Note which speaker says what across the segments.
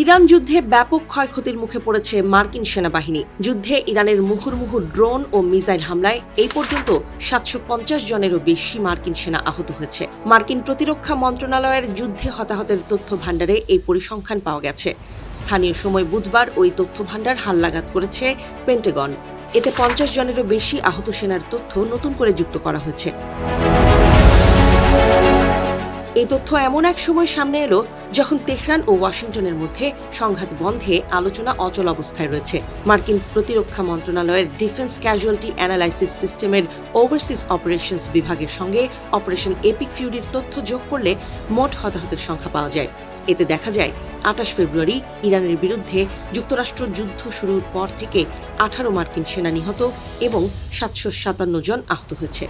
Speaker 1: Iran যুদ্ধে ব্যাপক ক্ষয়ক্ষতির মুখে পড়েছে মার্কিন সেনাবাহিনী। যুদ্ধে ইরানের মুহুর্মুহু ড্রোন ও মিসাইল হামলায় এই পর্যন্ত 750 জনেরও বেশি মার্কিন সেনা আহত হয়েছে। মার্কিন প্রতিরক্ষা মন্ত্রণালয়ের যুদ্ধে হতাহতের তথ্য ভাণ্ডারে এই পরিসংখ্যান পাওয়া গেছে। স্থানীয় সময় বুধবার ওই তথ্য ভাণ্ডার হালনাগাদ করেছে পেন্টাগন। এতে 50 জনেরও বেশি আহত সেনার তথ্য নতুন করে যুক্ত করা হয়েছে। এই তথ্য এমন এক সময় সামনে এলো যখন তেহরান ও ওয়াশিংটনের মধ্যে সংঘাত বন্ধে আলোচনা অচল অবস্থায় রয়েছে। মার্কিন প্রতিরক্ষা মন্ত্রণালয়ের ডিফেন্স ক্যাজুয়ালিটি অ্যানালাইসিস সিস্টেমের ওভারসিজ অপারেশনস বিভাগের সঙ্গে অপারেশন এপিক ফিউরির তথ্য যোগ করলে মোট হতাহতের সংখ্যা পাওয়া যায়। এতে দেখা যায় 28 ফেব্রুয়ারি ইরানের বিরুদ্ধে যুক্তরাষ্ট্র যুদ্ধ শুরুর পর থেকে 18 মার্কিন সেনা নিহত এবং 757 জন আহত হয়েছে।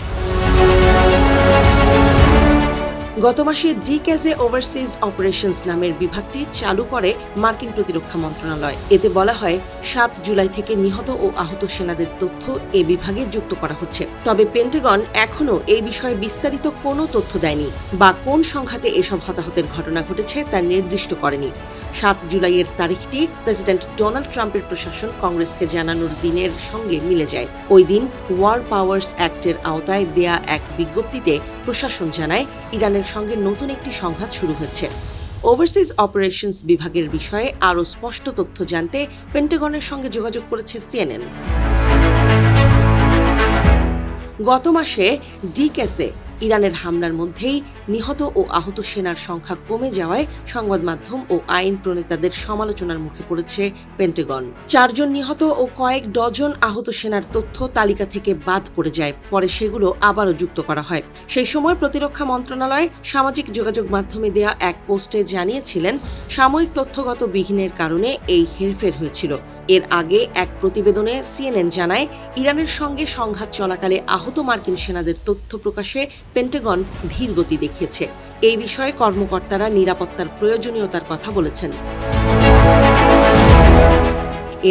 Speaker 1: গত মাসে ডিকেজে ওভারসিজ অপারেশনস নামের বিভাগটি চালু করে মার্কিন প্রতিরক্ষা মন্ত্রণালয়। এতে বলা হয় 7 জুলাই থেকে নিহত ও আহত সেনাদের তথ্য এ বিভাগে যুক্ত করা হচ্ছে। তবে পেন্টাগন এখনও এই বিষয়ে বিস্তারিত কোনো তথ্য দেয়নি বা কোন সংঘাতে এসব হতাহতের ঘটনা ঘটেছে তা নির্দিষ্ট করেনি। 7 জুলাইয়ের তারিখটি প্রেসিডেন্ট ডোনাল্ড ট্রাম্পের প্রশাসন কংগ্রেসকে জানানোর দিনের সঙ্গে মিলে যায়। ওই দিন ওয়ার পাওয়ার্স অ্যাক্টের আওতায় দেয়া এক বিজ্ঞপ্তিতে প্রশাসন জানায় ইরানের সঙ্গে নতুন একটি সংঘাত শুরু হয়েছে। ওভারসিজ অপারেশনস বিভাগের বিষয়ে আরও স্পষ্ট তথ্য জানতে পেন্টাগনের সঙ্গে যোগাযোগ করেছে সিএনএন। গত মাসে ডিকেসে ইরানের হামলার মধ্যেই নিহত ও আহত সেনার সংখ্যা কমে যাওয়ায় সংবাদ মাধ্যম ও আইন প্রণেতাদের সমালোচনার মুখে পড়েছে পেন্টাগন। 4 জন নিহত ও কয়েক ডজন আহত সেনার তথ্য তালিকা থেকে বাদ পড়ে যায়, পরে সেগুলো আবারও যুক্ত করা হয়। সেই সময় প্রতিরক্ষা মন্ত্রণালয় সামাজিক যোগাযোগ মাধ্যমে দেয়া এক পোস্টে জানিয়েছিলেন সাময়িক তথ্যগত বিঘ্নের কারণে এই হেরফের হয়েছিল। এর আগে এক প্রতিবেদনে সিএনএন জানায় ইরানের সঙ্গে সংঘাত চলাকালে আহত মার্কিন সেনাদের তথ্য প্রকাশে পেন্টাগন ধীর গতি দেখিয়েছে। এই বিষয়ে কর্মকর্তারা নিরাপত্তার প্রয়োজনীয়তার কথা বলেছেন।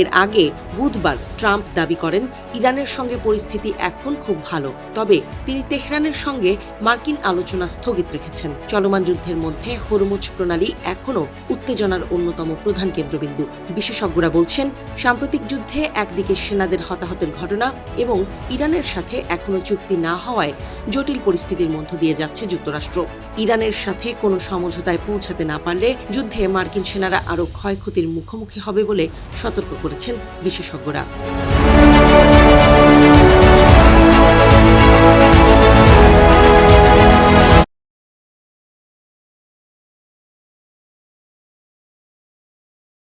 Speaker 1: এর আগে বুধবার ট্রাম্প দাবি করেন ইরানের সঙ্গে পরিস্থিতি এখন খুব ভালো, তবে তিনি তেহরানের সঙ্গে মার্কিন আলোচনা স্থগিত রেখেছেন। চলমান যুদ্ধের মধ্যে হরমুজ প্রণালী এখনও উত্তেজনার অন্যতম প্রধান কেন্দ্রবিন্দু। বিশেষজ্ঞরা বলছেন সাম্প্রতিক যুদ্ধে একদিকে সেনাদের হতাহতের ঘটনা এবং ইরানের সাথে এখনও চুক্তি না হওয়ায় জটিল পরিস্থিতির মধ্য দিয়ে যাচ্ছে যুক্তরাষ্ট্র। ইরানের সাথে কোনো সমঝোতায় পৌঁছাতে না পারলে যুদ্ধে মার্কিন সেনারা আরও ক্ষয়ক্ষতির মুখোমুখি হবে বলে সতর্ক করেছেন বিশেষজ্ঞরা।